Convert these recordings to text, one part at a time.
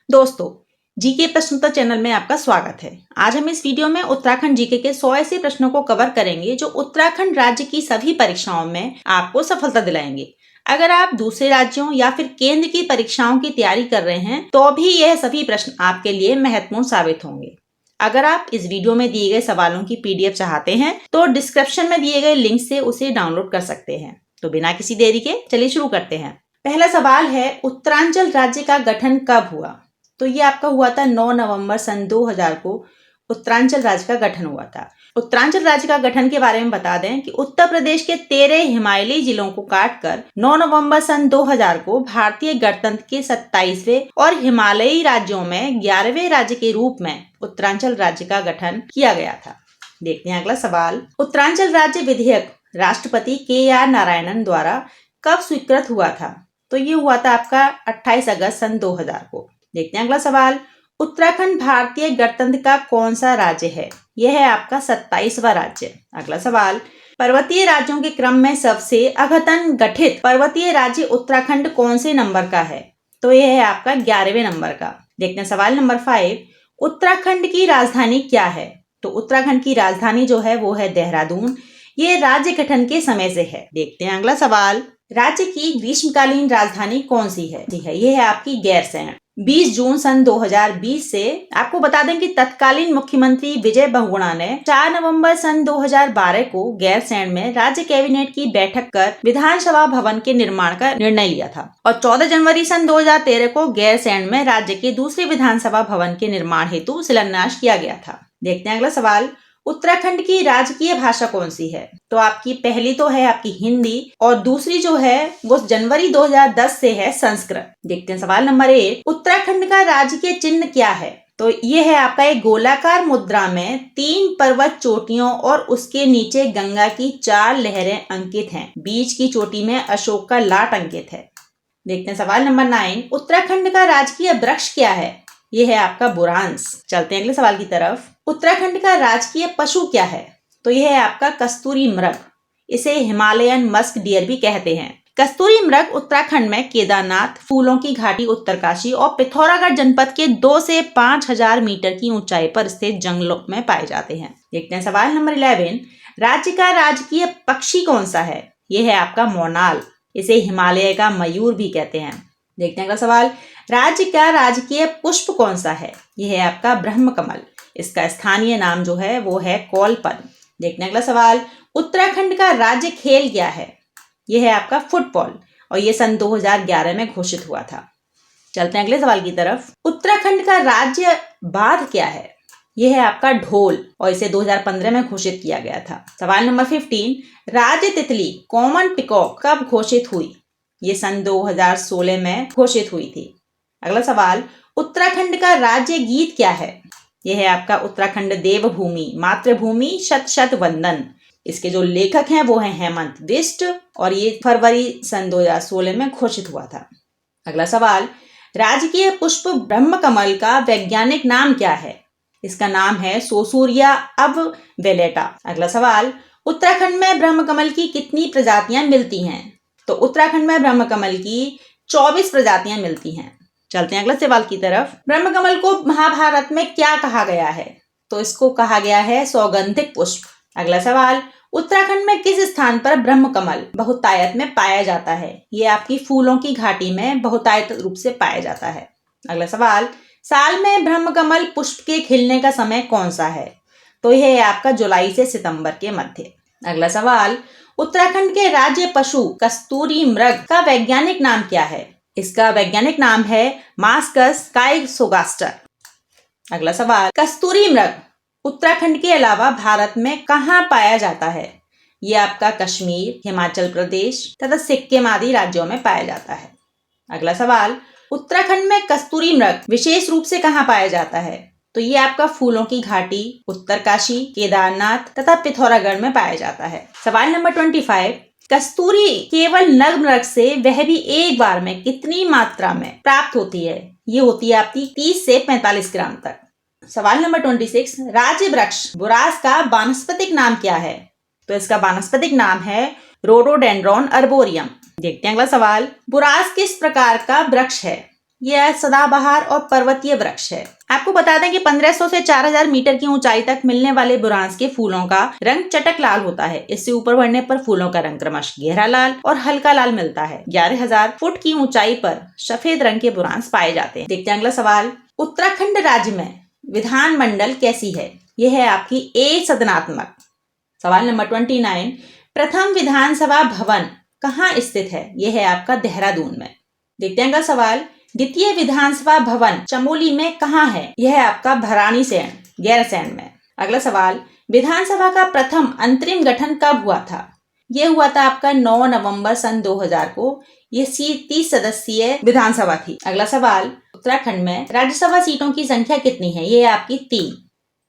दोस्तों, जीके प्रश्न उत्तर चैनल में आपका स्वागत है। आज हम इस वीडियो में उत्तराखंड जीके के 100 ऐसे प्रश्नों को कवर करेंगे जो उत्तराखंड राज्य की सभी परीक्षाओं में आपको सफलता दिलाएंगे। अगर आप दूसरे राज्यों या फिर केंद्र की परीक्षाओं की तैयारी कर रहे हैं तो भी यह सभी प्रश्न आपके लिए महत्वपूर्ण साबित होंगे। अगर आप इस वीडियो में दिए गए सवालों की PDF चाहते हैं तो डिस्क्रिप्शन में दिए गए लिंक से उसे डाउनलोड कर सकते हैं। तो बिना किसी देरी के चलिए शुरू करते हैं। पहला सवाल है, उत्तरांचल राज्य का गठन कब हुआ? तो ये आपका हुआ था 9 नवंबर सन 2000 को उत्तरांचल राज्य का गठन हुआ था। उत्तरांचल राज्य का गठन के बारे में बता दें कि उत्तर प्रदेश के 13 हिमालयी जिलों को काटकर 9 नवंबर सन 2000 को भारतीय गणतंत्र के 27वें और हिमालयी राज्यों में 11वें राज्य के रूप में उत्तरांचल राज्य का गठन किया गया था। देखते हैं अगला सवाल। उत्तरांचल राज्य विधेयक राष्ट्रपति KR नारायणन द्वारा कब स्वीकृत हुआ था? तो ये हुआ था आपका 28 अगस्त सन 2000 को। देखते हैं अगला सवाल। उत्तराखंड भारतीय गणतंत्र का कौन सा राज्य है? यह है आपका 27वां राज्य। अगला सवाल। पर्वतीय राज्यों के क्रम में सबसे अद्यतन गठित पर्वतीय राज्य उत्तराखंड कौन से नंबर का है? तो यह है आपका 11वें नंबर का। देखते हैं सवाल नंबर 5। उत्तराखंड की राजधानी क्या है? तो उत्तराखंड की राजधानी जो है वो है देहरादून। ये राज्य गठन के समय से है। देखते हैं अगला सवाल। राज्य की ग्रीष्मकालीन राजधानी कौन सी है? जी है, ये है आपकी गैरसैंण। 20 जून सन 2020 से आपको बता दें कि तत्कालीन मुख्यमंत्री विजय बहुगुणा ने 4 नवंबर सन 2012 को गैरसैंण में राज्य कैबिनेट की बैठक कर विधानसभा भवन के निर्माण का निर्णय लिया था और 14 जनवरी सन 2013 को गैरसैंण में राज्य के दूसरे विधानसभा भवन के निर्माण हेतु शिलान्यास किया गया था। देखते हैं अगला सवाल। उत्तराखंड की राजकीय भाषा कौन सी है? तो आपकी पहली तो है आपकी हिंदी और दूसरी जो है वो जनवरी 2010 से है संस्कृत। देखते हैं सवाल नंबर 1। उत्तराखंड का राजकीय चिन्ह क्या है? तो ये है आपका एक गोलाकार मुद्रा में 3 पर्वत चोटियों और उसके नीचे गंगा की 4 लहरें अंकित हैं। बीच की चोटी में अशोक का लाट अंकित है। देखते हैं सवाल नंबर 9। उत्तराखंड का राजकीय वृक्ष क्या है? ये है आपका बुरांस। चलते हैं अगले सवाल की तरफ। उत्तराखंड का राजकीय पशु क्या है? तो यह है आपका कस्तूरी मृग। इसे हिमालयन मस्क डियर भी कहते हैं। कस्तूरी मृग उत्तराखंड में केदारनाथ, फूलों की घाटी उत्तरकाशी और पिथौरागढ़ जनपद के 2 से 5,000 मीटर की ऊंचाई पर स्थित जंगलों में पाए जाते हैं। देखते हैं सवाल नंबर 11। राज्य का राजकीय पक्षी कौन सा है? यह है आपका मोनाल। इसे हिमालय का मयूर भी कहते हैं। देखते हैं अगला सवाल। राज्य का राजकीय पुष्प कौन सा है? यह है आपका ब्रह्म कमल। इसका स्थानीय नाम जो है वो है कौलपन। देखते हैं अगला सवाल। उत्तराखंड का राज्य खेल क्या है? यह है आपका फुटबॉल और ये सन 2011 में घोषित हुआ था। चलते हैं अगले सवाल की तरफ। उत्तराखंड का राज्य बाघ क्या है? यह है आपका ढोल और इसे 2015 में घोषित किया गया था। सवाल नंबर 15। राज्य तितली कॉमन पिकॉक कब घोषित हुई? ये सन 2016 में घोषित हुई थी। अगला सवाल। उत्तराखंड का राज्य गीत क्या है? यह है आपका उत्तराखंड देवभूमि मातृभूमि शत शत वंदन। इसके जो लेखक हैं वो हैं हेमंत बिष्ट और ये फरवरी सन 2016 में घोषित हुआ था। अगला सवाल। राजकीय पुष्प ब्रह्म कमल का वैज्ञानिक नाम क्या है? इसका नाम है सोसूरिया अब वेलेटा। अगला सवाल। उत्तराखंड में ब्रह्म कमल की कितनी प्रजातियां मिलती हैं? तो उत्तराखंड में ब्रह्म कमल की 24 प्रजातियां मिलती हैं। चलते हैं अगले सवाल की तरफ। ब्रह्म कमल को महाभारत में क्या कहा गया है? तो इसको कहा गया है सौगंधिक पुष्प। अगला सवाल। उत्तराखंड में किस स्थान पर ब्रह्म कमल बहुतायत में पाया जाता है? ये आपकी फूलों की घाटी में बहुतायत रूप से पाया जाता है। अगला सवाल। साल में ब्रह्म कमल पुष्प के खिलने का समय कौन सा है? तो यह है आपका जुलाई से सितंबर के मध्य। अगला सवाल। उत्तराखंड के राज्य पशु कस्तूरी मृग का वैज्ञानिक नाम क्या है? इसका वैज्ञानिक नाम है मास्कस काइसोगास्टर। अगला सवाल। कस्तूरी मृग उत्तराखंड के अलावा भारत में कहाँ पाया जाता है? ये आपका कश्मीर, हिमाचल प्रदेश तथा सिक्किम आदि राज्यों में पाया जाता है। अगला सवाल। उत्तराखंड में कस्तूरी मृग विशेष रूप से कहाँ पाया जाता है? तो ये आपका फूलों की घाटी उत्तरकाशी, केदारनाथ तथा पिथौरागढ़ में पाया जाता है। सवाल नंबर 25। कस्तूरी केवल नर मृग से वह भी एक बार में कितनी मात्रा में प्राप्त होती है? ये होती है आपकी 30 से 45 ग्राम तक। सवाल नंबर 26। राज्य वृक्ष बुरास का वानस्पतिक नाम क्या है? तो इसका वानस्पतिक नाम है रोडोडेंड्रॉन अर्बोरियम। देखते हैं अगला सवाल। बुरास किस प्रकार का वृक्ष है? यह सदाबहार और पर्वतीय वृक्ष है। आपको बता दें कि 1500 से 4000 मीटर की ऊंचाई तक मिलने वाले बुरांस के फूलों का रंग चटक लाल होता है। इससे ऊपर बढ़ने पर फूलों का रंग क्रमशः गहरा लाल और हल्का लाल मिलता है। 11000 फुट की ऊंचाई पर सफेद रंग के बुरांस पाए जाते हैं। देखते हैं अगला सवाल। उत्तराखंड राज्य में विधानमंडल कैसी है? यह है आपकी एक सदनात्मक। सवाल नंबर 29। प्रथम विधानसभा भवन कहाँ स्थित है? यह है आपका देहरादून में। देखते हैं अगला सवाल। द्वितीय विधानसभा भवन चमोली में कहाँ है? यह है आपका भराड़ीसैंण, गैरसैंण में। अगला सवाल। विधानसभा का प्रथम अंतरिम गठन कब हुआ था? यह हुआ था आपका 9 नवंबर सन 2000 को। यह 30 सदस्यीय विधानसभा थी। अगला सवाल। उत्तराखंड में राज्यसभा सीटों की संख्या कितनी है? यह आपकी 3।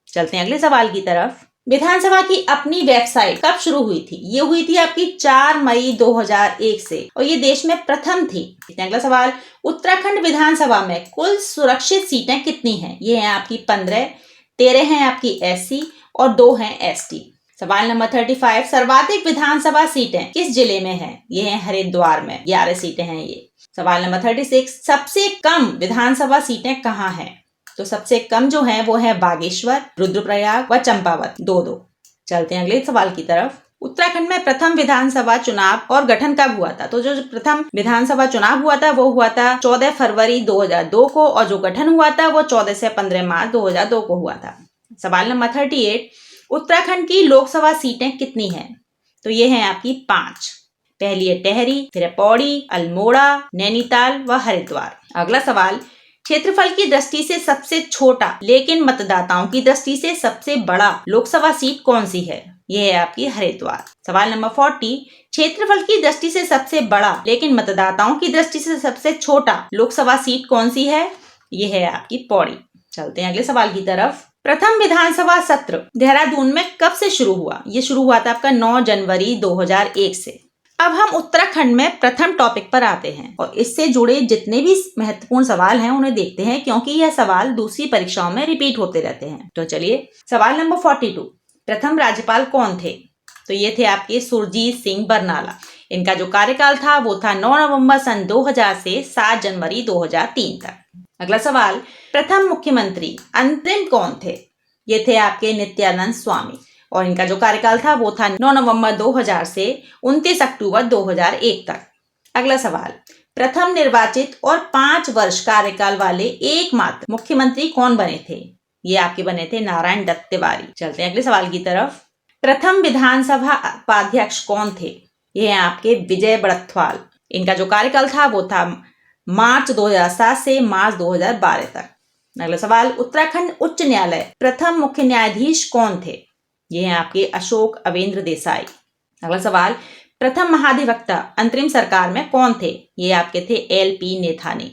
चलते हैं अगले सवाल की तरफ। विधानसभा की अपनी वेबसाइट कब शुरू हुई थी? ये हुई थी आपकी 4 मई 2001 से और ये देश में प्रथम थी। अगला सवाल। उत्तराखंड विधानसभा में कुल सुरक्षित सीटें कितनी हैं? ये हैं आपकी 15, 13 हैं आपकी SC और 2 हैं ST। सवाल नंबर 35। सर्वाधिक विधानसभा सीटें किस जिले में हैं? ये हैं हरिद्वार में, 11 सीटें हैं ये। सवाल नंबर 36। सबसे कम विधानसभा सीटें कहाँ हैं? तो सबसे कम जो है वो है बागेश्वर, रुद्रप्रयाग व चंपावत, 2-2। चलते हैं अगले सवाल की तरफ। उत्तराखंड में प्रथम विधानसभा चुनाव और गठन कब हुआ था? तो जो प्रथम विधानसभा चुनाव हुआ था वो हुआ था 14 फरवरी 2002 को और जो गठन हुआ था वो 14 से 15 मार्च 2002 को हुआ था। सवाल नंबर 38। उत्तराखंड की लोकसभा सीटें कितनी हैं? तो ये हैं आपकी 5। पहली है टेहरी, फिर है पौड़ी, अल्मोड़ा, नैनीताल व हरिद्वार। अगला सवाल। क्षेत्रफल की दृष्टि से सबसे छोटा लेकिन मतदाताओं की दृष्टि से सबसे बड़ा लोकसभा सीट कौन सी है? यह है आपकी हरिद्वार। सवाल नंबर 40। क्षेत्रफल की दृष्टि से सबसे बड़ा लेकिन मतदाताओं की दृष्टि से सबसे छोटा लोकसभा सीट कौन सी है? यह है आपकी पौड़ी। चलते हैं अगले सवाल की तरफ। प्रथम विधानसभा सत्र देहरादून में कब से शुरू हुआ? ये शुरू हुआ था आपका 9 जनवरी 2001 से। अब हम उत्तराखंड में प्रथम टॉपिक पर आते हैं और इससे जुड़े जितने भी महत्वपूर्ण सवाल हैं उन्हें देखते हैं क्योंकि यह सवाल दूसरी परीक्षाओं में रिपीट होते रहते हैं। तो चलिए सवाल नंबर 42। प्रथम राज्यपाल कौन थे? तो ये थे आपके सुरजीत सिंह बरनाला। इनका जो कार्यकाल था वो था 9 नवंबर सन 2000 से 7 जनवरी 2003 तक। अगला सवाल। प्रथम मुख्यमंत्री अंतरिम कौन थे? ये थे आपके नित्यानंद स्वामी और इनका जो कार्यकाल था वो था 9 नवंबर 2000 से 29 अक्टूबर 2001 तक। अगला सवाल। प्रथम निर्वाचित और 5 वर्ष कार्यकाल वाले एकमात्र मुख्यमंत्री कौन बने थे? ये आपके बने थे नारायण दत्त तिवारी। चलते हैं अगले सवाल की तरफ। प्रथम विधानसभा उपाध्यक्ष कौन थे? ये हैं आपके विजय बड़थवाल। इनका जो कार्यकाल था वो था मार्च 2007 से मार्च 2012 तक। अगला सवाल। उत्तराखंड उच्च न्यायालय प्रथम मुख्य न्यायाधीश कौन थे? ये हैं आपके अशोक अवेंद्र देसाई। अगला सवाल। प्रथम महाधिवक्ता अंतरिम सरकार में कौन थे? ये आपके थे LP नेथानी।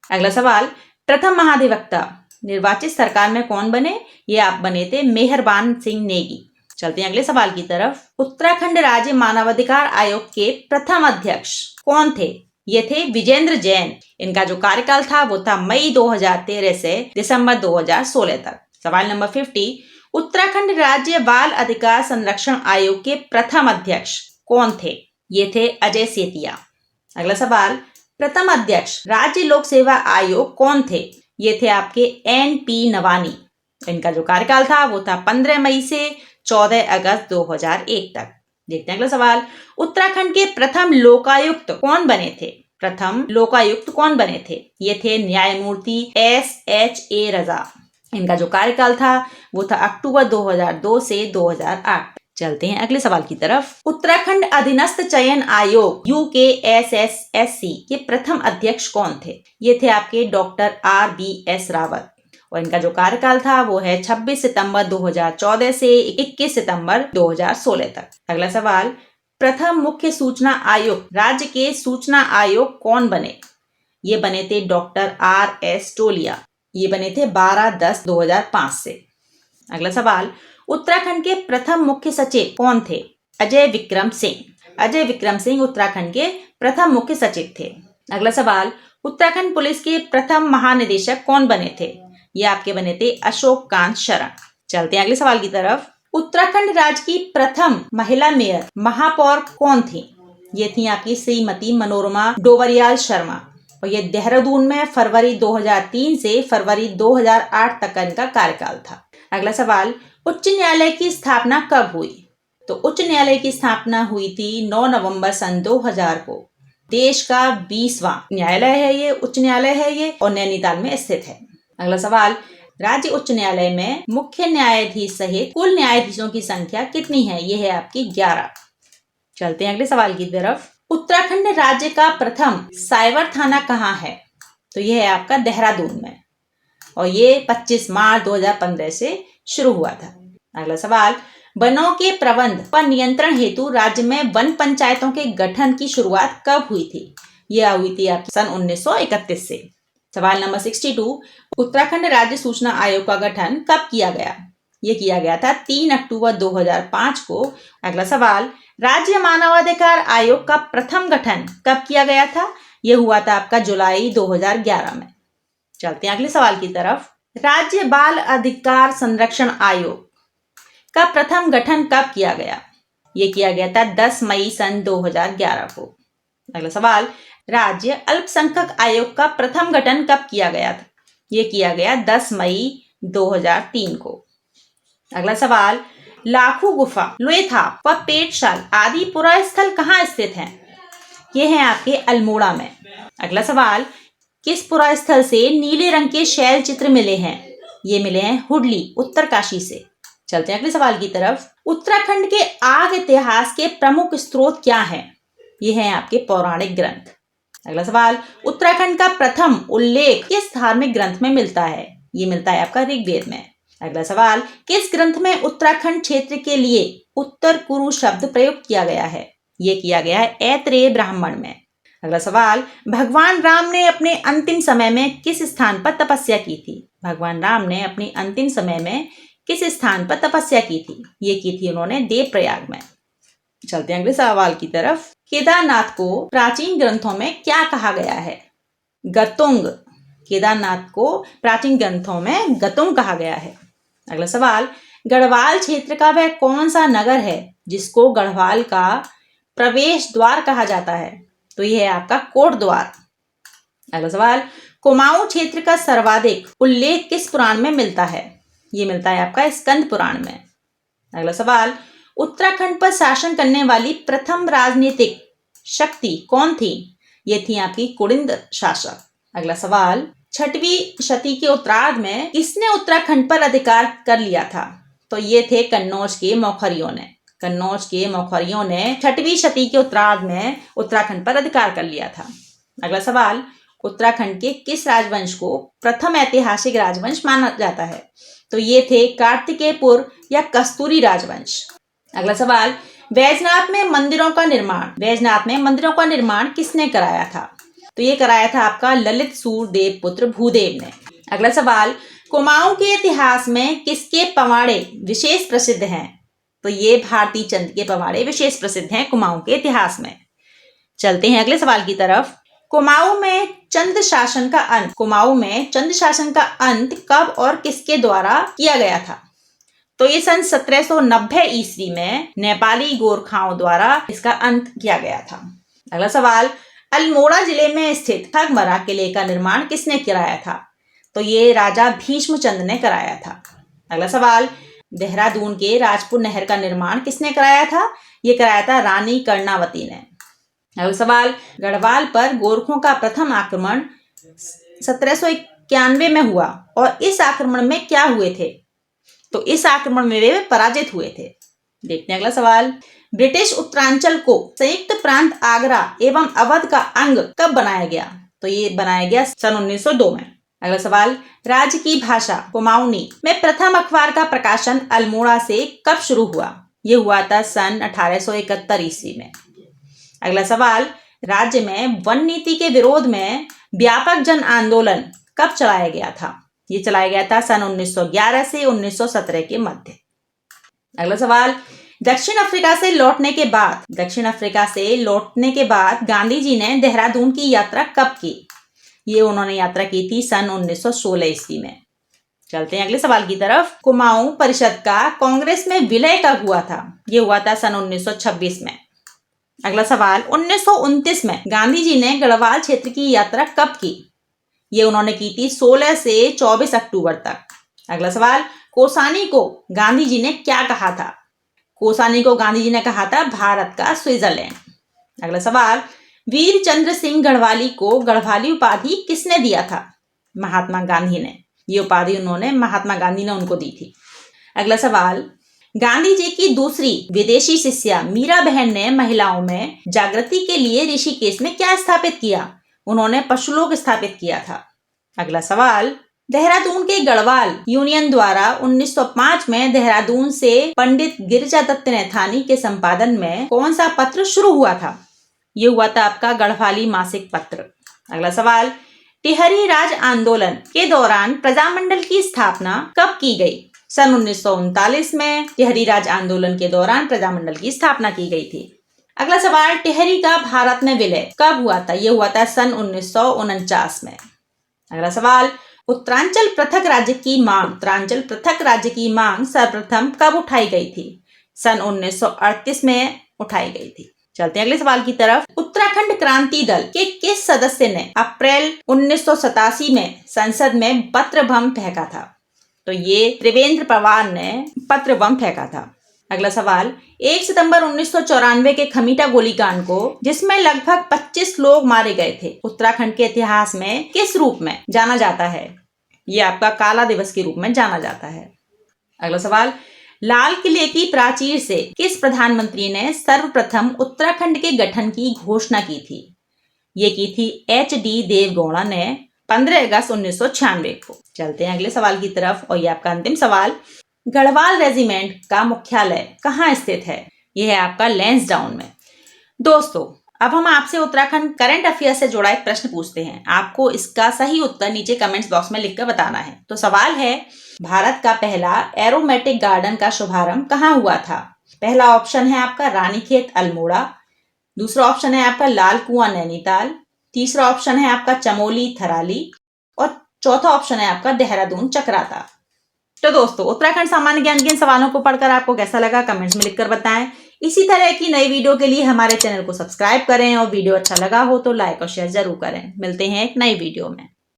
अगला सवाल। प्रथम महाधिवक्ता निर्वाचित सरकार में कौन बने? ये आप बने थे मेहरबान सिंह नेगी। चलते हैं अगले सवाल की तरफ। उत्तराखंड राज्य मानवाधिकार आयोग के प्रथम अध्यक्ष कौन थे? ये थे विजेंद्र जैन। इनका जो कार्यकाल था वो था मई 2013 से दिसंबर 2016 तक। सवाल नंबर 50। उत्तराखंड राज्य बाल अधिकार संरक्षण आयोग के प्रथम अध्यक्ष कौन थे? ये थे अजय सेतिया। अगला सवाल। प्रथम अध्यक्ष राज्य लोक सेवा आयोग कौन थे? ये थे आपके NP नवानी। इनका जो कार्यकाल था वो था 15 मई से 14 अगस्त 2001 तक। देखते हैं अगला सवाल। उत्तराखंड के प्रथम लोकायुक्त कौन बने थे? प्रथम लोकायुक्त कौन बने थे? ये थे न्यायमूर्ति SHA रजा। इनका जो कार्यकाल था वो था अक्टूबर 2002 से 2008। चलते हैं अगले सवाल की तरफ। उत्तराखंड अधीनस्थ चयन आयोग UKSSSC के प्रथम अध्यक्ष कौन थे? ये थे आपके डॉक्टर RBS रावत और इनका जो कार्यकाल था वो है 26 सितंबर 2014 से 21 सितंबर 2016 तक। अगला सवाल। प्रथम मुख्य सूचना आयुक्त राज्य के सूचना आयोग कौन बने? ये बने थे डॉक्टर RS टोलिया। ये बने थे 12/10/2005 से। अगला सवाल। उत्तराखंड के प्रथम मुख्य सचिव कौन थे? अजय विक्रम सिंह। अजय विक्रम सिंह उत्तराखंड के प्रथम मुख्य सचिव थे। अगला सवाल। उत्तराखंड पुलिस के प्रथम महानिदेशक कौन बने थे? ये आपके बने थे अशोक कांत शरण। चलते हैं अगले सवाल की तरफ। उत्तराखंड राज्य की प्रथम महिला मेयर महापौर कौन थी? ये थी आपकी श्रीमती मनोरमा डोबरियाल शर्मा। और ये देहरादून में फरवरी 2003 से फरवरी 2008 तक का इनका कार्यकाल था। अगला सवाल, उच्च न्यायालय की स्थापना कब हुई? तो उच्च न्यायालय की स्थापना हुई थी 9 नवंबर सन 2000 को। देश का 20वां न्यायालय है ये, उच्च न्यायालय है ये, और नैनीताल में स्थित है। अगला सवाल, राज्य उच्च न्यायालय में मुख्य न्यायाधीश सहित कुल न्यायाधीशों की संख्या कितनी है? ये है आपकी 11। चलते हैं अगले सवाल की तरफ। उत्तराखंड राज्य का प्रथम साइबर थाना कहाँ है? तो यह है आपका देहरादून में, और ये 25 मार्च 2015 से शुरू हुआ था। अगला सवाल, वनों के प्रबंध पर नियंत्रण हेतु राज्य में वन पंचायतों के गठन की शुरुआत कब हुई थी? यह हुई थी आपकी सन 1931 से। सवाल नंबर 62, उत्तराखंड राज्य सूचना आयोग का गठन कब किया गया? ये किया गया था 3 अक्टूबर 2005 को। अगला सवाल, राज्य मानवाधिकार आयोग का प्रथम गठन कब किया गया था? यह हुआ था आपका जुलाई 2011 में। चलते हैं अगले सवाल की तरफ। राज्य बाल अधिकार संरक्षण आयोग का प्रथम गठन कब किया गया? यह किया गया था 10 मई सन 2011 को। अगला सवाल, राज्य अल्पसंख्यक आयोग का प्रथम गठन कब किया गया था? यह किया गया 10 मई 2003 को। अगला सवाल, लाखू गुफा, लोएथा व पेटशाल आदि पुरास्थल कहाँ स्थित हैं? ये हैं आपके अल्मोड़ा में। अगला सवाल, किस पुरास्थल से नीले रंग के शैल चित्र मिले हैं? ये मिले हैं हुडली, उत्तरकाशी से। चलते हैं अगले सवाल की तरफ। उत्तराखंड के आग इतिहास के प्रमुख स्रोत क्या हैं? ये हैं आपके पौराणिक ग्रंथ। अगला सवाल, उत्तराखंड का प्रथम उल्लेख किस धार्मिक ग्रंथ में मिलता है? ये मिलता है आपका ऋग्वेद में। अगला सवाल, किस ग्रंथ में उत्तराखंड क्षेत्र के लिए उत्तर कुरु शब्द प्रयोग किया गया है? ये किया गया है ऐत्रेय ब्राह्मण में। अगला सवाल, भगवान राम ने अपने अंतिम समय में किस स्थान पर तपस्या की थी? भगवान राम ने अपने अंतिम समय में किस स्थान पर तपस्या की थी? ये की थी उन्होंने देवप्रयाग में। चलते हैं अगले सवाल की तरफ। केदारनाथ को प्राचीन ग्रंथों में क्या कहा गया है? गतुंग। केदारनाथ को प्राचीन ग्रंथों में गतुंग कहा गया है। अगला सवाल, गढ़वाल क्षेत्र का वह कौन सा नगर है जिसको गढ़वाल का प्रवेश द्वार कहा जाता है? तो यह है आपका कोट द्वार। अगला सवाल, कुमाऊं क्षेत्र का सर्वाधिक उल्लेख किस पुराण में मिलता है? ये मिलता है आपका स्कंद पुराण में। अगला सवाल, उत्तराखंड पर शासन करने वाली प्रथम राजनीतिक शक्ति कौन थी? ये थी आपकी कुड़िंद शासक। अगला सवाल, 6वीं शती के उत्तरार्ध में किसने उत्तराखंड पर अधिकार कर लिया था? तो ये थे कन्नौज के मौखरियों ने। कन्नौज के मौखरियों ने 6वीं शती के उत्तरार्ध में उत्तराखंड पर अधिकार कर लिया था। अगला सवाल, उत्तराखंड के किस राजवंश को प्रथम ऐतिहासिक राजवंश माना जाता है? तो ये थे कार्तिकेयपुर या कस्तूरी राजवंश। अगला सवाल, वैजनाथ में मंदिरों का निर्माण किसने कराया था? तो ये कराया था आपका ललित सूरदेव पुत्र भूदेव ने। अगला सवाल, कुमाऊं के इतिहास में किसके पवाड़े विशेष प्रसिद्ध हैं? तो ये भारती चंद के पवाड़े विशेष प्रसिद्ध हैं कुमाऊं के इतिहास में। चलते हैं अगले सवाल की तरफ। कुमाऊं में चंद शासन का अंत कब और किसके द्वारा किया गया था? तो ये सन 1790 ईस्वी में नेपाली गोरखाओं द्वारा इसका अंत किया गया था। अगला सवाल, अल्मोड़ा जिले में स्थित खगमरा किले का निर्माण किसने कराया था? तो ये राजा भीष्मचंद ने कराया था। अगला सवाल, देहरादून के राजपुर नहर का निर्माण किसने कराया था? ये कराया था रानी कर्णावती ने। अगला सवाल, गढ़वाल पर गोरखों का प्रथम आक्रमण 1791 में हुआ और इस आक्रमण में क्या हुए थे? तो इस आक्रमण में वे पराजित हुए थे। देखते हैं अगला सवाल, ब्रिटिश उत्तरांचल को संयुक्त प्रांत आगरा एवं अवध का अंग कब बनाया गया? तो ये बनाया गया सन 1902 में। अगला सवाल, राज्य की भाषा कुमाऊनी में प्रथम अखबार का प्रकाशन अल्मोड़ा से कब शुरू हुआ? ये हुआ था सन 1871 ईस्वी में। अगला सवाल, राज्य में वन नीति के विरोध में व्यापक जन आंदोलन कब चलाया गया था? ये चलाया गया था सन 1911 से 1917 के मध्य। अगला सवाल, दक्षिण अफ्रीका से लौटने के बाद गांधी जी ने देहरादून की यात्रा कब की? ये उन्होंने यात्रा की थी सन 1916 ईस्वी में। चलते हैं अगले सवाल की तरफ। कुमाऊं परिषद का कांग्रेस में विलय कब हुआ था? ये हुआ था सन 1926 में। अगला सवाल, 1929 में गांधी जी ने गढ़वाल क्षेत्र की यात्रा कब की? ये उन्होंने की थी 16 से 24 अक्टूबर तक। अगला सवाल, कोसानी को गांधी जी ने क्या कहा था? कोसानी को गांधी जी ने कहा था भारत का स्विट्जरलैंड। अगला सवाल, वीर चंद्र सिंह गढ़वाली को गढ़वाली उपाधि किसने दिया था? महात्मा गांधी ने। ये उपाधि महात्मा गांधी ने उनको दी थी। अगला सवाल, गांधी जी की दूसरी विदेशी शिष्या मीरा बहन ने महिलाओं में जागृति के लिए ऋषिकेश में क्या स्थापित किया? उन्होंने पशुलोक स्थापित किया था। अगला सवाल, देहरादून के गढ़वाल यूनियन द्वारा 1905 में देहरादून से पंडित गिरिजादत्त नैथानी के संपादन में कौन सा पत्र शुरू हुआ था? ये हुआ था आपका गढ़वाली मासिक पत्र। अगला सवाल, टिहरी राज आंदोलन के दौरान प्रजामंडल की स्थापना कब की गई? सन 1939 में टिहरी राज आंदोलन के दौरान प्रजामंडल की स्थापना की गई थी। अगला सवाल, टिहरी का भारत में विलय कब हुआ था? यह हुआ था सन 1949 में। अगला सवाल, उत्तरांचल पृथक राज्य की मांग सर्वप्रथम कब उठाई गई थी? सन 1938 में उठाई गई थी। चलते हैं अगले सवाल की तरफ। उत्तराखंड क्रांति दल के किस सदस्य ने अप्रैल 1987 में संसद में पत्र बम फेंका था? तो ये त्रिवेंद्र पवार ने पत्र बम फेंका था। अगला सवाल, 1 सितंबर 1994 के खमीटा गोलीकांड को, जिसमें लगभग 25 लोग मारे गए थे, उत्तराखंड के इतिहास में किस रूप में जाना जाता है? ये आपका काला दिवस के रूप में जाना जाता है। अगला सवाल, लाल किले की प्राचीर से किस प्रधानमंत्री ने सर्वप्रथम उत्तराखंड के गठन की घोषणा की थी? ये की थी HD देवगौड़ा ने 15 अगस्त 1996 को। चलते हैं अगले सवाल की तरफ और ये आपका अंतिम सवाल, गढ़वाल रेजिमेंट का मुख्यालय कहाँ स्थित है? यह है आपका लैंसडाउन में। दोस्तों, अब हम आपसे उत्तराखंड करंट अफेयर से जुड़ा एक प्रश्न पूछते हैं। आपको इसका सही उत्तर नीचे कमेंट्स बॉक्स में लिखकर बताना है। तो सवाल है, भारत का पहला एरोमेटिक गार्डन का शुभारंभ कहाँ हुआ था? पहला ऑप्शन है आपका रानीखेत अल्मोड़ा, दूसरा ऑप्शन है आपका लाल कुआं नैनीताल, तीसरा ऑप्शन है आपका चमोली थराली और चौथा ऑप्शन है आपका देहरादून चक्राता। तो दोस्तों, उत्तराखंड सामान्य ज्ञान के इन सवालों को पढ़कर आपको कैसा लगा कमेंट्स में लिखकर बताएं। इसी तरह की नई वीडियो के लिए हमारे चैनल को सब्सक्राइब करें और वीडियो अच्छा लगा हो तो लाइक और शेयर जरूर करें। मिलते हैं एक नई वीडियो में।